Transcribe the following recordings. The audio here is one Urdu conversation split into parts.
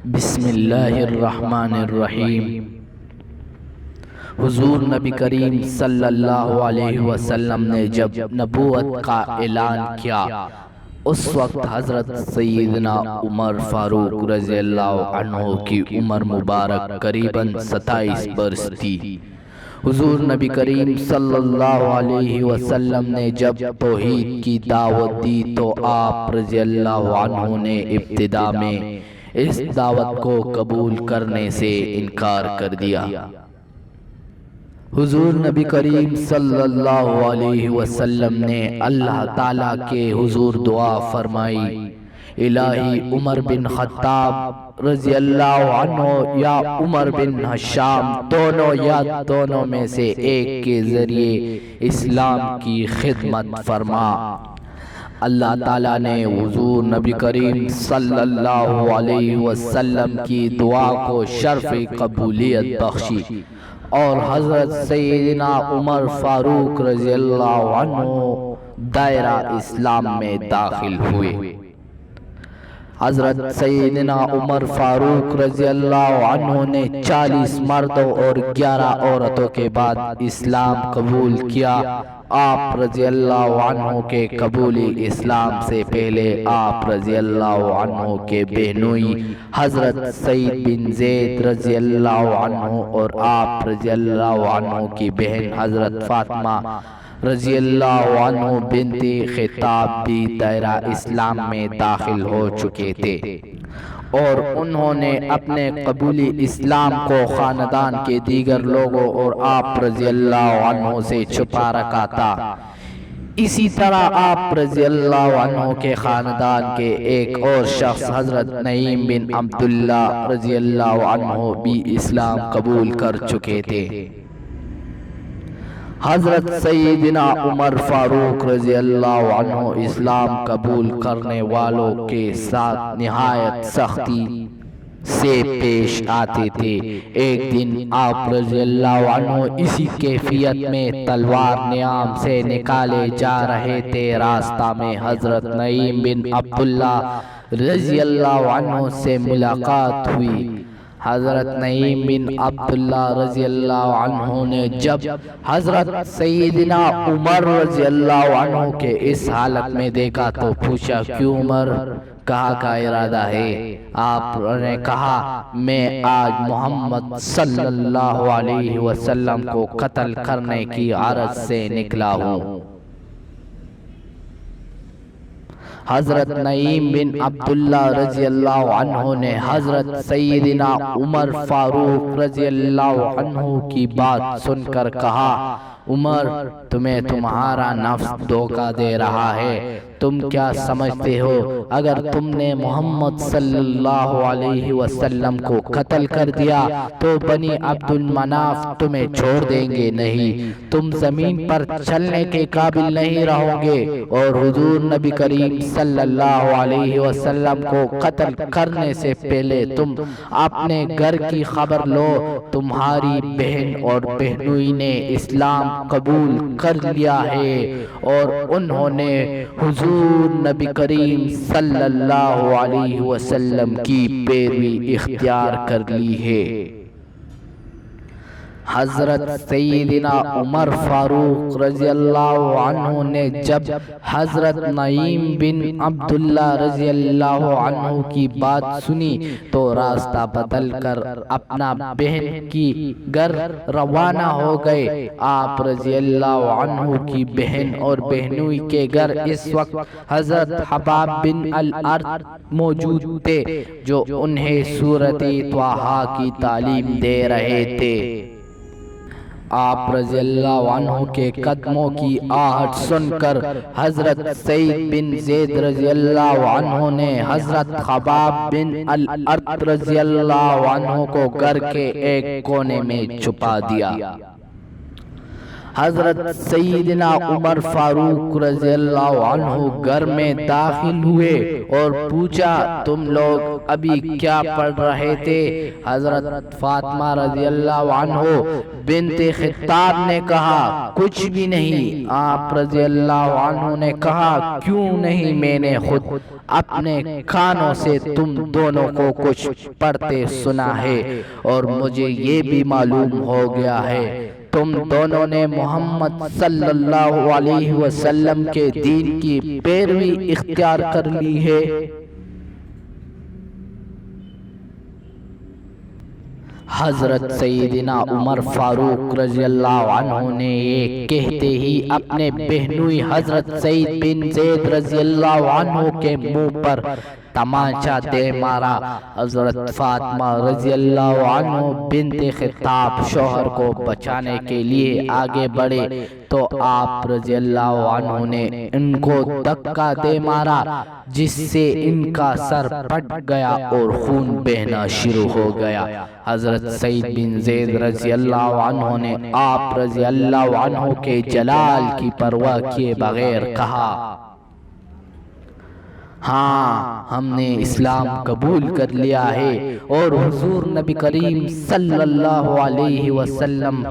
بسم اللہ الرحمن الرحیم۔ حضور نبی کریم صلی اللہ علیہ وسلم نے جب نبوت کا اعلان کیا، اس وقت حضرت سیدنا عمر فاروق رضی اللہ عنہ کی عمر مبارک قریباً 27 برس تھی۔ حضور نبی کریم صلی اللہ علیہ وسلم نے جب توحید کی دعوت دی تو آپ رضی اللہ عنہ نے ابتدا میں اس دعوت کو قبول کرنے سے انکار کر دیا۔ حضور نبی کریم صلی اللہ علیہ وسلم نے اللہ تعالیٰ کے حضور دعا فرمائی، الہی عمر بن خطاب رضی اللہ عنہ یا عمر بن ہشام دونوں میں سے ایک کے ذریعے اسلام کی خدمت فرما۔ اللہ تعالیٰ نے حضور نبی کریم صلی اللہ علیہ وسلم کی دعا کو شرف قبولیت بخشی اور حضرت سیدنا عمر فاروق رضی اللہ عنہ دائرہ اسلام میں داخل ہوئے۔ حضرت سیدنا عمر فاروق رضی اللہ عنہ نے 40 مردوں اور 11 عورتوں کے بعد اسلام قبول کیا۔ آپ رضی اللہ عنہ کے قبول اسلام سے پہلے آپ رضی اللہ عنہ کے بہنوئی حضرت سعید بن زید رضی اللہ عنہ اور آپ رضی اللہ عنہ کی بہن حضرت فاطمہ رضی اللہ عنہ بنت خطاب بھی دائرہ اسلام میں داخل ہو چکے تھے، اور انہوں نے اپنے قبولی اسلام کو خاندان کے دیگر لوگوں اور آپ رضی اللہ عنہ سے چھپا رکھا تھا۔ اسی طرح آپ رضی اللہ عنہ کے خاندان کے ایک اور شخص حضرت نعیم بن عبداللہ رضی اللہ عنہ بھی اسلام قبول کر چکے تھے۔ حضرت سیدنا عمر فاروق رضی اللہ عنہ اسلام قبول کرنے والوں کے ساتھ نہایت سختی سے پیش آتے تھے۔ ایک دن آپ رضی اللہ عنہ اسی کیفیت میں تلوار نیام سے نکالے جا رہے تھے۔ راستہ میں حضرت نعیم بن عبداللہ رضی اللہ عنہ سے ملاقات ہوئی۔ حضرت نعیم بن عبداللہ رضی اللہ عنہ نے جب حضرت سیدنا عمر رضی اللہ عنہ کے اس حالت میں دیکھا تو پوچھا، کیوں عمر، کہا کا ارادہ ہے؟ آپ نے کہا، میں آج محمد صلی اللہ علیہ وسلم کو قتل کرنے کی غرض سے نکلا ہوں۔ حضرت نعیم بن عبداللہ رضی اللہ عنہ نے حضرت سیدنا عمر فاروق رضی اللہ عنہ کی بات سن کر کہا، عمر، تمہیں تمہارا نفس دھوکہ دے رہا ہے۔ تم کیا سمجھتے ہو اگر تم نے محمد صلی اللہ علیہ وسلم کو قتل کر دیا تو بنی عبد المناف تمہیں چھوڑ دیں گے؟ نہیں، تم زمین پر چلنے کے قابل نہیں رہو گے، اور حضور نبی کریم صلی اللہ علیہ وسلم کو قتل کرنے سے پہلے تم اپنے گھر کی خبر لو۔ تمہاری بہن اور بہنوئی نے اسلام قبول کر لیا ہے اور انہوں نے حضور نبی کریم صلی اللہ علیہ وسلم کی پیروی اختیار کر لی ہے۔ حضرت سیدنا عمر فاروق رضی اللہ عنہ نے جب حضرت نعیم بن عبداللہ رضی اللہ عنہ کی بات سنی تو راستہ بدل کر اپنا بہن کی گھر روانہ ہو گئے۔ آپ رضی اللہ عنہ کی بہن اور بہنوئی کے گھر اس وقت حضرت حباب بن الارت موجود تھے، جو انہیں سورۃ طٰہٰ کی تعلیم دے رہے تھے۔ آپ رضی اللہ عنہ کے قدموں کی آہٹ سن کر حضرت سعید بن زید رضی اللہ عنہ نے حضرت حباب بن الارت رضی اللہ عنہ کو گھر کے ایک کونے میں چھپا دیا۔ حضرت سیدنا عمر فاروق رضی اللہ عنہ گھر میں داخل ہوئے اور پوچھا، تم لوگ ابھی کیا پڑھ رہے تھے؟ حضرت فاطمہ رضی اللہ عنہ بنت خطاب نے کہا، کچھ بھی نہیں۔ آپ رضی اللہ عنہ نے کہا، کیوں نہیں؟ میں نے خود اپنے کانوں سے تم دونوں کو کچھ پڑھتے سنا ہے، اور مجھے یہ بھی معلوم ہو گیا ہے تم دونوں نے محمد صلی اللہ علیہ وسلم کے دین کی پیروی اختیار کر لی ہے۔ حضرت سیدنا عمر فاروق رضی اللہ عنہ نے یہ کہتے ہی اپنے بہنوئی حضرت سعید بن زید رضی اللہ عنہ کے منہ پر تمانچہ دے مارا۔ حضرت فاطمہ رضی اللہ عنہ بنت خطاب شوہر کو بچانے کے لیے آگے بڑھے تو آپ رضی اللہ عنہ نے ان کو دھکا دے مارا، جس سے ان کا سر پھٹ گیا اور خون بہنا شروع ہو گیا۔ حضرت سعید بن زید رضی اللہ عنہ نے آپ رضی اللہ عنہ کے جلال کی پرواہ کیے بغیر کہا، ہاں ہم نے اسلام قبول کر لیا ہے اور حضور نبی کریم صلی اللہ علیہ وسلم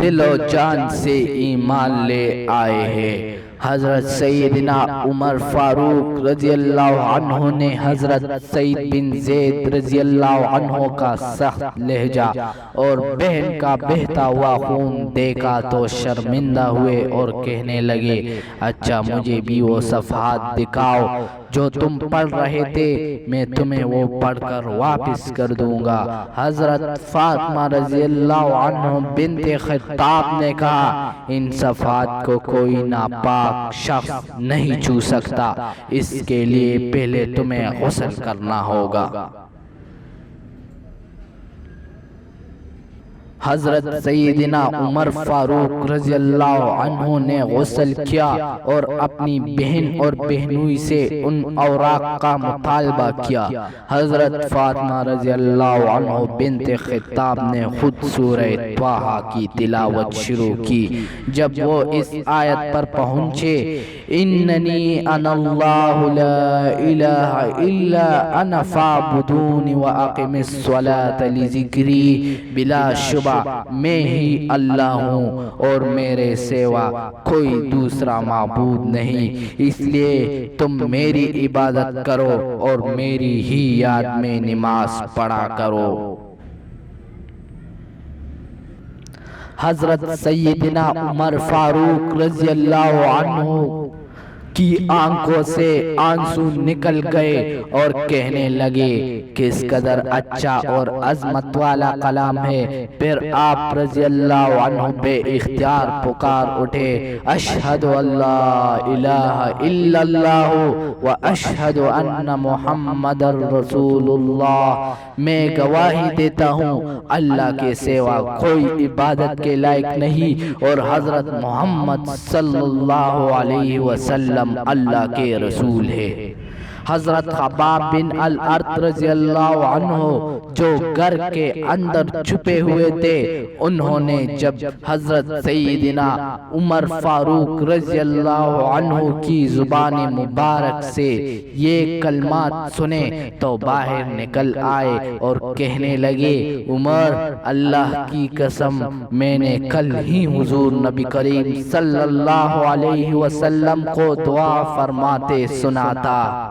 دل و جان سے ایمان لے آئے ہیں۔ حضرت سیدنا عمر فاروق رضی اللہ عنہ نے حضرت سعید بن زید رضی اللہ عنہ کا سخت لہجہ اور بہن کا بہتا ہوا خون دیکھا تو شرمندہ ہوئے اور کہنے لگے، اچھا مجھے بھی وہ صفحات دکھاؤ جو تم پڑھ رہے تھے، میں تمہیں وہ پڑھ کر واپس کر دوں گا۔ حضرت فاطمہ رضی اللہ عنہ بنت خطاب نے کہا، ان صفحات کو کوئی ناپاک شخص نہیں چھو سکتا، اس کے لیے پہلے تمہیں غسل کرنا ہوگا۔ حضرت سیدنا عمر فاروق رضی اللہ عنہ نے غسل کیا اور اپنی بہن اور بہنوئی سے ان اوراق کا مطالبہ کیا۔ حضرت فاطمہ رضی اللہ عنہ بنت خطاب نے خود سورہ طٰہٰ کی تلاوت شروع کی۔ جب وہ اس آیت پر پہنچے، اننی انا اللہ لا الہ الا انا فاعبدون واقم الصلاۃ لذکری، بلا شبہ میں ہی اللہ ہوں اور میرے سوا کوئی دوسرا معبود نہیں، اس لیے تم میری عبادت کرو اور میری ہی یاد میں نماز پڑھا کرو۔ حضرت سیدنا عمر فاروق رضی اللہ عنہ کی آنکھوں سے آنسو نکل گئے اور کہنے لگے، کس قدر اچھا اور عظمت والا کلام ہے۔ پھر آپ رضی اللہ عنہ بے اختیار پکار اٹھے، اشہد ان لا الہ الا اللہ و اشہد ان محمد رسول اللہ، میں گواہی دیتا ہوں اللہ کے سوا کوئی عبادت کے لائق نہیں اور حضرت محمد صلی اللہ علیہ وسلم اللہ کے رسول ہے۔ حضرت خباب بن الارت رضی اللہ عنہ جو گھر کے اندر چھپے ہوئے تھے، انہوں نے جب حضرت سیدنا عمر فاروق رضی اللہ عنہ کی زبان مبارک سے یہ کلمات سنے تو باہر نکل آئے اور کہنے لگے، عمر اللہ کی قسم میں نے کل ہی حضور نبی کریم صلی اللہ علیہ وسلم کو دعا فرماتے سنا تھا،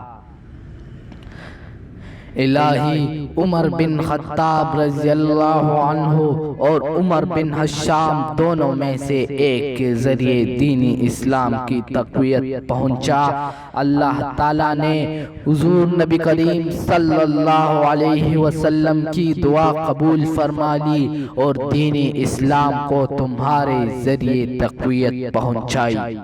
الہی عمر بن خطاب رضی اللہ عنہ اور عمر بن حشام دونوں میں سے ایک کے ذریعے دینی اسلام کی تقویت پہنچا۔ اللہ تعالیٰ نے حضور نبی کریم صلی اللہ علیہ وسلم کی دعا قبول فرما لی اور دینی اسلام کو تمہارے ذریعے تقویت پہنچائی۔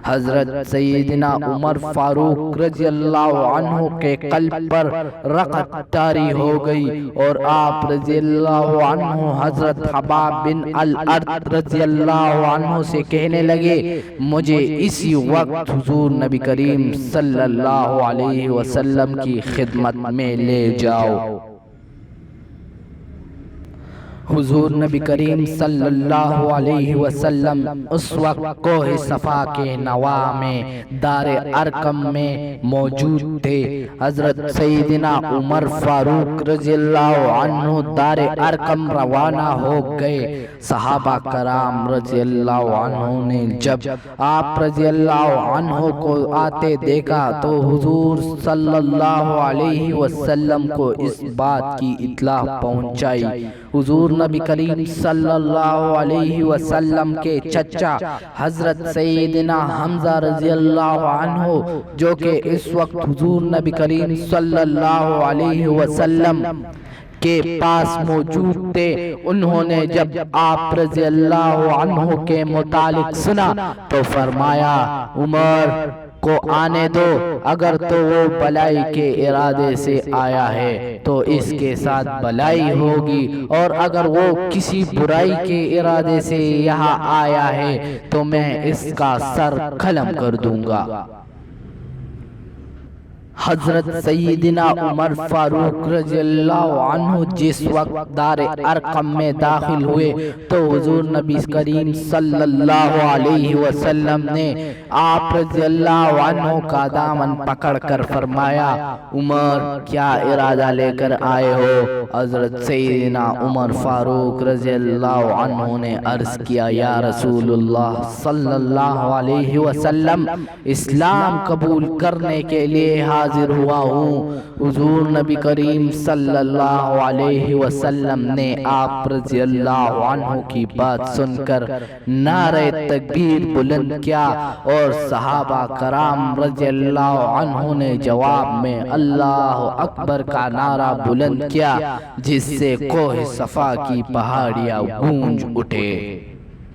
حضرت سیدنا عمر فاروق رضی اللہ عنہ کے قلب پر رقت طاری ہو گئی اور آپ رضی اللہ عنہ حضرت خباب بن الارت رضی اللہ عنہ سے کہنے لگے، مجھے اسی وقت حضور نبی کریم صلی اللہ علیہ وسلم کی خدمت میں لے جاؤ۔ حضور نبی کریم صلی اللہ علیہ وسلم اس وقت کوہ صفا کے نواح میں دار ارقم میں موجود تھے۔ حضرت سیدنا عمر فاروق رضی اللہ عنہ دار ارقم روانہ ہو گئے۔ صحابہ کرام رضی اللہ عنہ نے جب آپ رضی اللہ عنہ کو آتے دیکھا تو حضور صلی اللہ علیہ وسلم کو اس بات کی اطلاع پہنچائی۔ حضور نبی کریم صلی اللہ علیہ وسلم کے چچا حضرت سیدنا حمزہ رضی اللہ عنہ جو کہ اس وقت حضور نبی کریم صلی اللہ علیہ وسلم کے پاس موجود تھے، انہوں نے جب آپ رضی اللہ عنہ کے متعلق سنا تو فرمایا عمر کو آنے دو، اگر تو وہ بلائی کے ارادے سے آیا ہے تو اس کے ساتھ بلائی ہوگی، اور اگر وہ کسی برائی کے ارادے سے یہاں آیا ہے تو میں اس کا سر قلم کر دوں گا۔ حضرت سیدنا عمر فاروق رضی اللہ عنہ جس وقت دار ارقم میں داخل ہوئے تو حضور نبی کریم صلی اللہ علیہ وسلم نے آپ رضی اللہ عنہ کا دامن پکڑ کر فرمایا عمر کیا ارادہ لے کر آئے ہو؟ حضرت سیدنا عمر فاروق رضی اللہ عنہ نے عرض کیا یا رسول اللہ صلی اللہ علیہ وسلم اسلام قبول کرنے کے لیے حاضر ہوا ہوں۔ حضور نبی کریم صلی اللہ علیہ وسلم نے آپ رضی اللہ عنہ کی بات سن کر نعرہ تکبیر بلند کیا اور صحابہ کرام رضی اللہ عنہ نے جواب میں اللہ اکبر کا نعرہ بلند کیا، جس سے کوہ صفا کی پہاڑیاں گونج اٹھے۔